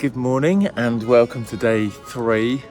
Good morning and welcome to day 3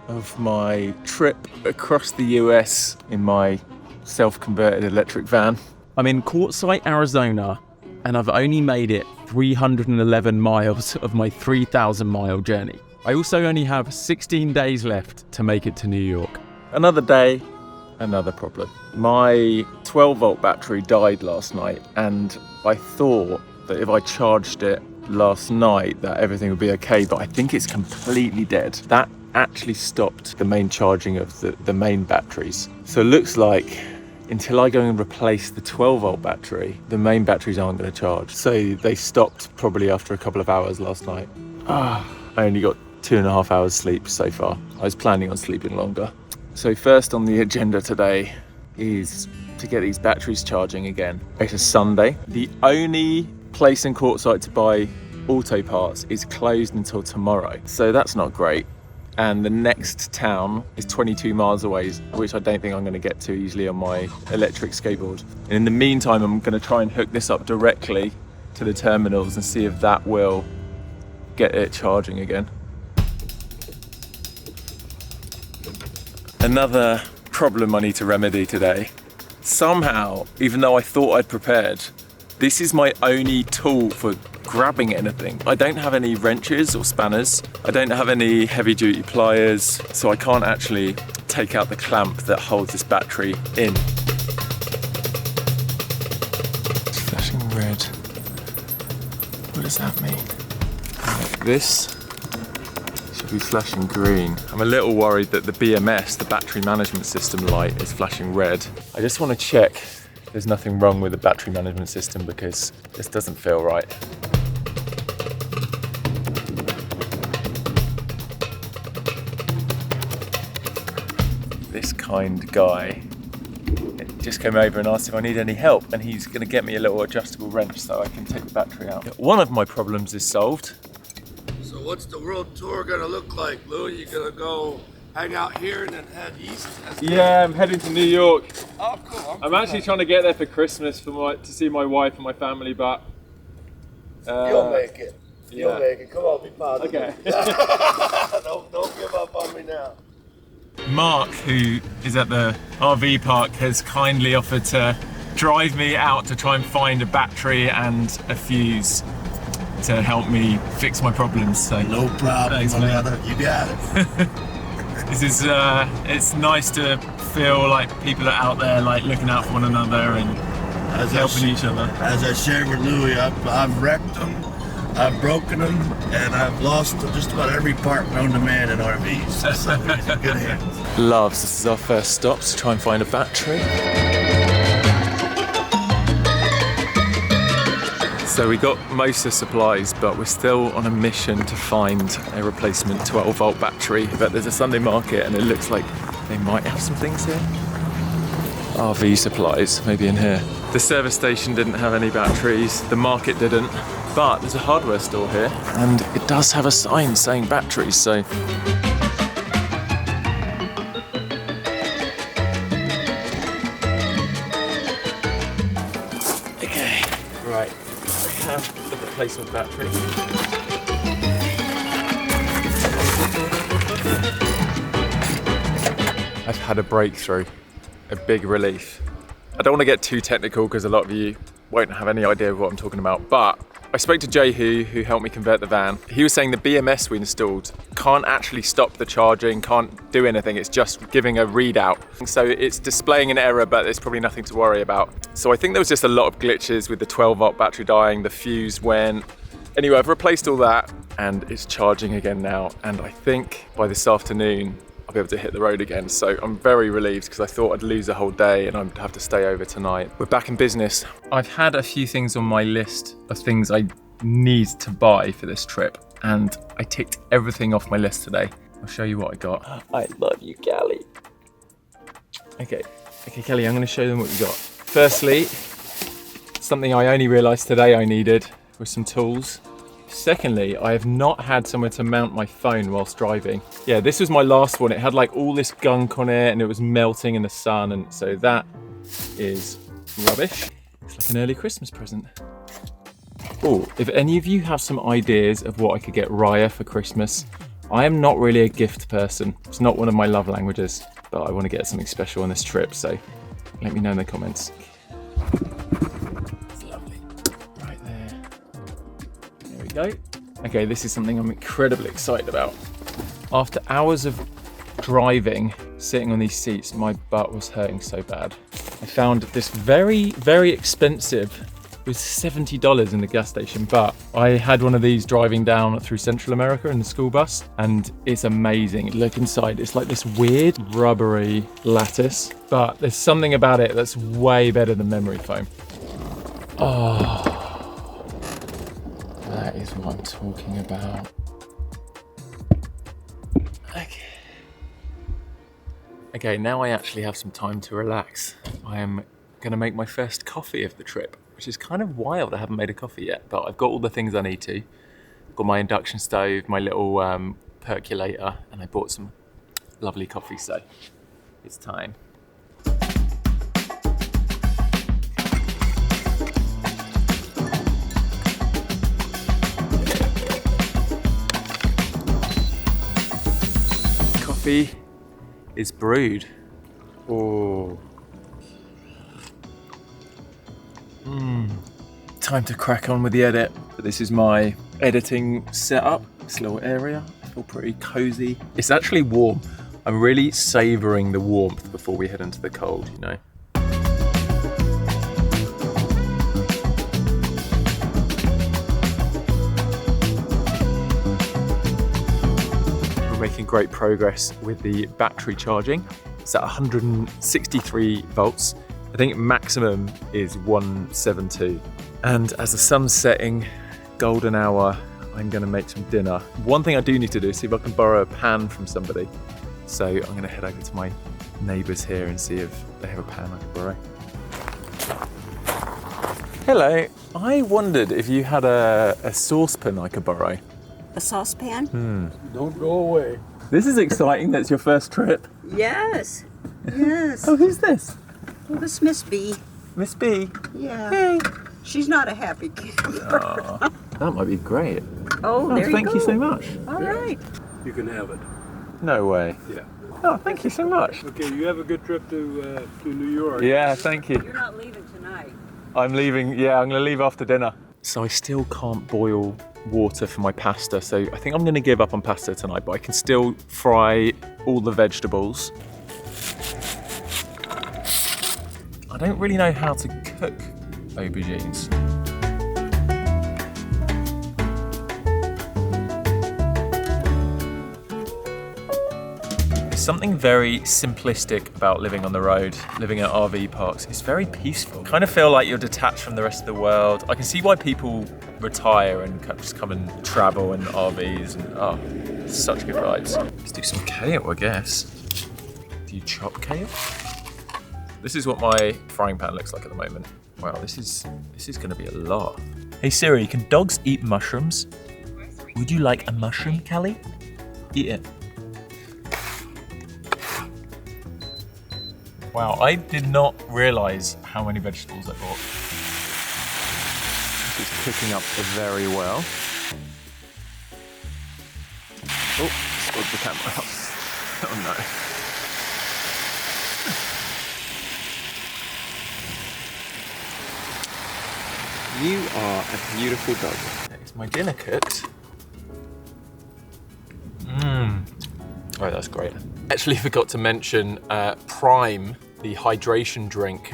of my trip across the US in my self-converted electric van. I'm in Quartzsite, Arizona, and I've only made it 311 miles of my 3,000 mile journey. I also only have 16 days left to make it to New York. Another day, another problem. My 12 volt battery died last night and I thought that if I charged it last night that everything would be okay, but I think it's completely dead. That actually stopped the main charging of the main batteries. So it looks like until I go and replace the 12 volt battery, the main batteries aren't going to charge. So they stopped probably after a couple of hours last night. I only got 2.5 hours sleep so far. I was planning on sleeping longer. So first on the agenda today is to get these batteries charging again. It's a Sunday. The only place in Quartzsite to buy auto parts is closed until tomorrow. So that's not great. And the next town is 22 miles away, which I don't think I'm going to get to easily on my electric skateboard. And in the meantime, I'm going to try and hook this up directly to the terminals and see if that will get it charging again. Another problem I need to remedy today. Somehow, even though I thought I'd prepared, this is my only tool for grabbing anything. I don't have any wrenches or spanners. I don't have any heavy duty pliers, so I can't actually take out the clamp that holds this battery in. It's flashing red. What does that mean? This should be flashing green. I'm a little worried that the BMS, the battery management system light, is flashing red. I just want to check there's nothing wrong with the battery management system because this doesn't feel right. This kind guy just came over and asked if I need any help, and he's going to get me a little adjustable wrench so I can take the battery out. One of my problems is solved. So what's the world tour gonna look like, Lou? You gonna go hang out here and then head east? Yeah, I'm heading to New York. Oh, cool. I'm actually trying to get there for Christmas to see my wife and my family, but You'll make it. Yeah. You'll make it. Come on, be positive. Okay. don't give up on me now. Mark, who is at the RV park, has kindly offered to drive me out to try and find a battery and a fuse to help me fix my problems. So No problem, thanks, my mate. brother. You got it. This is it's nice to feel like people are out there, like looking out for one another and helping each other. As I shared with Louis, I've wrecked them, I've broken them, and I've lost just about every part known to man in RVs. So it's in good hands. Loves, this is our first stop to try and find a battery. So we got most of the supplies, but we're still on a mission to find a replacement 12 volt battery. But there's a Sunday market and it looks like they might have some things here. RV supplies, maybe in here. The service station didn't have any batteries, the market didn't, but there's a hardware store here and it does have a sign saying batteries, so. Okay, right. I have the replacement battery. I've had a breakthrough, a big relief. I don't want to get too technical because a lot of you won't have any idea of what I'm talking about, but I spoke to Jehu, who helped me convert the van. He was saying the BMS we installed can't actually stop the charging, can't do anything, it's just giving a readout. So it's displaying an error, but there's probably nothing to worry about. So I think there was just a lot of glitches with the 12 volt battery dying, the fuse went. Anyway, I've replaced all that and it's charging again now. And I think by this afternoon, I'll be able to hit the road again. So I'm very relieved because I thought I'd lose a whole day and I'd have to stay over tonight. We're back in business. I've had a few things on my list of things I need to buy for this trip, and I ticked everything off my list today. I'll show you what I got. I love you, Kelly. Okay, Kelly, I'm gonna show them what we got. Firstly, something I only realized today I needed was some tools. Secondly, I have not had somewhere to mount my phone whilst driving. Yeah, this was my last one. It had like all this gunk on it and it was melting in the sun, and so that is rubbish. It's like an early Christmas present. Oh, if any of you have some ideas of what I could get Raya for Christmas, I am not really a gift person. It's not one of my love languages, but I want to get something special on this trip, so let me know in the comments. It's lovely. Right there. There we go. Okay, this is something I'm incredibly excited about. After hours of driving, sitting on these seats, my butt was hurting so bad. I found this very, very expensive. It was $70 in the gas station, but I had one of these driving down through Central America in the school bus, and it's amazing. Look inside, it's like this weird rubbery lattice, but there's something about it that's way better than memory foam. Oh, that is what I'm talking about. Okay, now I actually have some time to relax. I am gonna make my first coffee of the trip, which is kind of wild. I haven't made a coffee yet, but I've got all the things I need to. I've got my induction stove, my little percolator, and I bought some lovely coffee, so it's time. Coffee is brewed. Oh. Time to crack on with the edit. This is my editing setup, this little area. I feel pretty cozy. It's actually warm. I'm really savouring the warmth before we head into the cold, you know. We're making great progress with the battery charging. It's at 163 volts. I think maximum is 172. And as the sun's setting, golden hour, I'm gonna make some dinner. One thing I do need to do is see if I can borrow a pan from somebody. So I'm gonna head over to my neighbours here and see if they have a pan I can borrow. Hello, I wondered if you had a saucepan I could borrow. A saucepan? Don't go away. This is exciting, that's your first trip. Yes. Yes. Oh, who's this? Well, this Miss B. Miss B. Yeah. Hey. She's not a happy camper. That might be great. Oh, there you go. Thank you so much. All right. You can have it. No way. Yeah. Oh, thank you so much. Okay, you have a good trip to New York. Yeah, thank you. You're not leaving tonight. I'm leaving, yeah, I'm gonna leave after dinner. So I still can't boil water for my pasta, so I think I'm gonna give up on pasta tonight, but I can still fry all the vegetables. I don't really know how to cook aubergines. There's something very simplistic about living on the road, living at RV parks. It's very peaceful. Kind of feel like you're detached from the rest of the world. I can see why people retire and just come and travel in RVs, and oh, such good vibes. Let's do some kale, I guess. Do you chop kale? This is what my frying pan looks like at the moment. Wow, this is gonna be a lot. Hey Siri, can dogs eat mushrooms? Would you like a mushroom, Callie? Eat it. Wow, I did not realise how many vegetables I bought. This is cooking up very well. Oh, spilled the camera up. Oh no. You are a beautiful dog. Is my dinner cooked? Oh, that's great. Actually forgot to mention Prime, the hydration drink,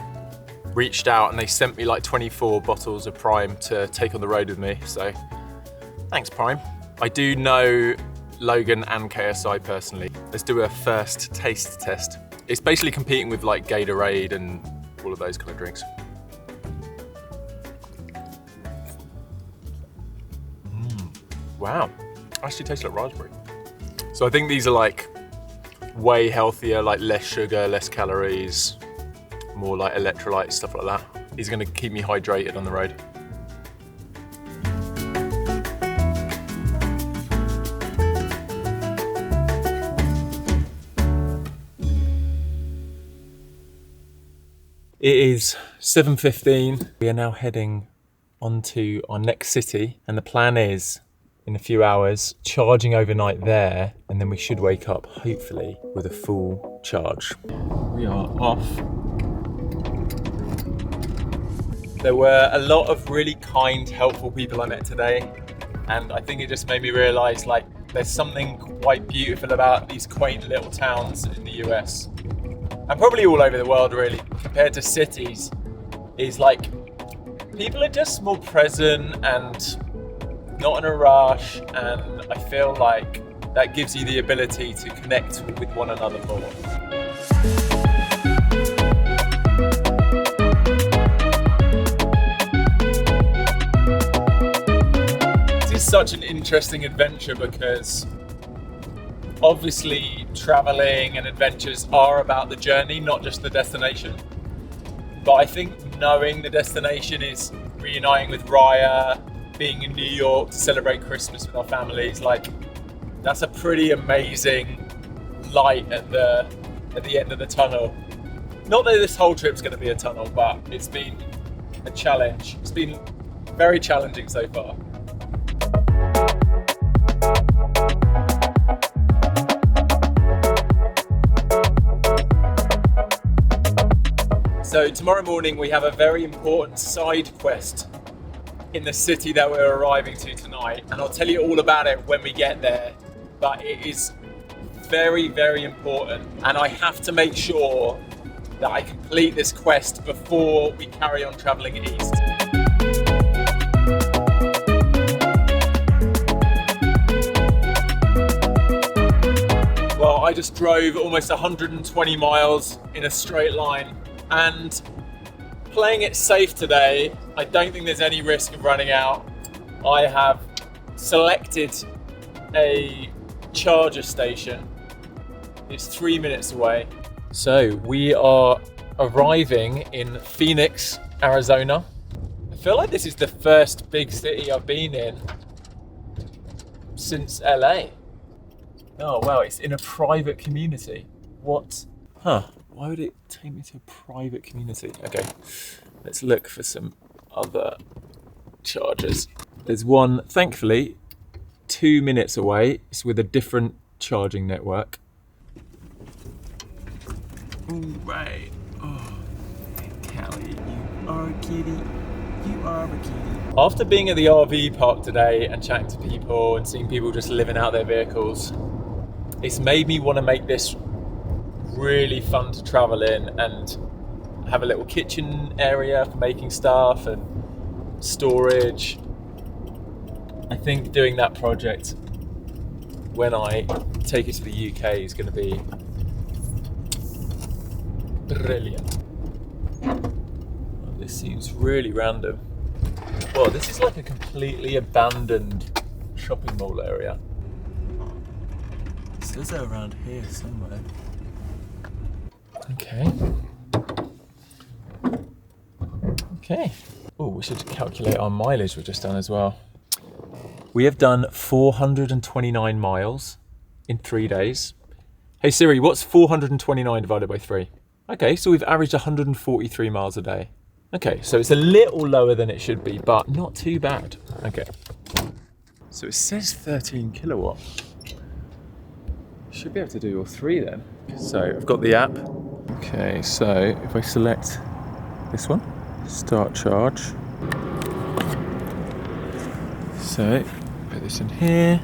reached out and they sent me like 24 bottles of Prime to take on the road with me. So thanks, Prime. I do know Logan and KSI personally. Let's do a first taste test. It's basically competing with like Gatorade and all of those kind of drinks. Wow, actually tastes like raspberry. So I think these are like way healthier, like less sugar, less calories, more like electrolytes, stuff like that. These are gonna keep me hydrated on the road. It is 7:15. We are now heading onto our next city, and the plan is, in a few hours, charging overnight there, and then we should wake up, hopefully, with a full charge. We are off. There were a lot of really kind, helpful people I met today, and I think it just made me realise, like, there's something quite beautiful about these quaint little towns in the US, and probably all over the world really, compared to cities, is like, people are just more present and not in a rush, and I feel like that gives you the ability to connect with one another more. Such an interesting adventure because obviously traveling and adventures are about the journey, not just the destination. But I think knowing the destination is reuniting with Raya, being in New York to celebrate Christmas with our families, like, that's a pretty amazing light at the end of the tunnel. Not that this whole trip's going to be a tunnel, but it's been a challenge. It's been very challenging so far. So tomorrow morning we have a very important side quest in the city that we're arriving to tonight, and I'll tell you all about it when we get there, but it is very, very important, and I have to make sure that I complete this quest before we carry on travelling east. Well, I just drove almost 120 miles in a straight line, and playing it safe today, I don't think there's any risk of running out. I have selected a charger station. It's 3 minutes away. So we are arriving in Phoenix, Arizona. I feel like this is the first big city I've been in since LA. Oh wow, it's in a private community. What? Huh. Why would it take me to a private community? Okay, let's look for some other chargers. There's one, thankfully, 2 minutes away. It's with a different charging network. All right. Oh, Callie, you are a kitty. You are a kitty. After being at the RV park today and chatting to people and seeing people just living out their vehicles, it's made me want to make this really fun to travel in and have a little kitchen area for making stuff and storage. I think doing that project when I take it to the UK is going to be brilliant. Oh, this seems really random. Well, this is like a completely abandoned shopping mall area. It says they're around here somewhere. Okay. Oh, we should calculate our mileage we've just done as well. We have done 429 miles in 3 days. Hey Siri, what's 429 divided by 3? Okay, so we've averaged 143 miles a day. Okay, so it's a little lower than it should be, but not too bad. Okay. So it says 13 kilowatt. Should be able to do all three then. So I've got the app. Okay, so if I select this one, start charge. So put this in here.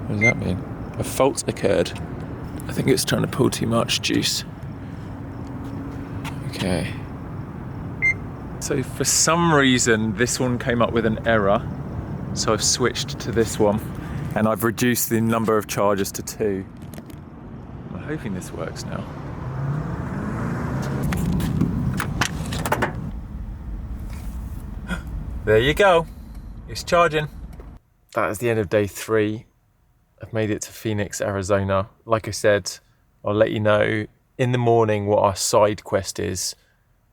What does that mean? A fault occurred. I think it's trying to pull too much juice. Okay. So for some reason, this one came up with an error. So I've switched to this one and I've reduced the number of charges to 2. I'm hoping this works now. There you go. It's charging. That is the end of day 3. I've made it to Phoenix, Arizona. Like I said, I'll let you know in the morning what our side quest is,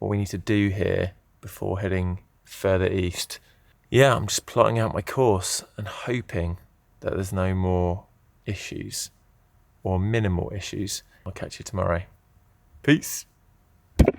what we need to do here before heading further east. Yeah, I'm just plotting out my course and hoping that there's no more issues. or minimal issues. I'll catch you tomorrow. Peace.